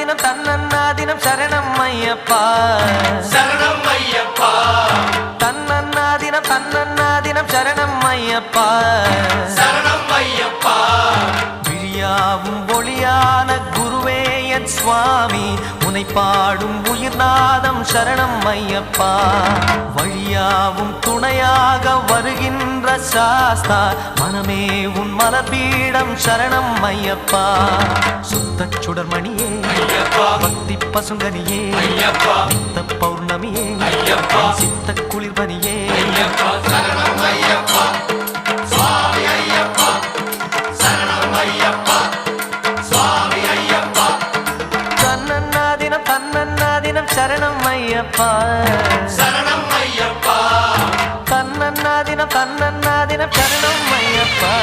தன்னன்னாதினம் தன்னன்னாதினம் சரணம் ஐயப்பா சரணம் ஐயப்பா தன்னன்னாதினம் தன்னன்னாதினம் சரணம் ஐயப்பா சரணம் ஐயப்பா விழியாவும் ஒளியான குருவே என் சுவாமி உனை பாடும் உயிர்நாதம் சரணம் ஐயப்பா வழியாவும் துணையாக வருகின்ற சாஸ்தா மனமே உன் மலர்பீடம் சரணம் ஐயப்பா சுத்த சுடர்மணியே பக்தி பசுங்கனியே நித்த பௌர்ணமியே சித்த குளிர்பனியே சரணம் ஐயப்பா சுவாமி ஐயப்பா சரணம் ஐயப்பா சுவாமி ஐயப்பா தன்னன்னாதினம் தன்னன்னாதினம் சரணம் ஐயப்பா சரணம் ஐயப்பா தன்னன்னாதினம் தன்னன்னாதினம் சரணம் ஐயப்பா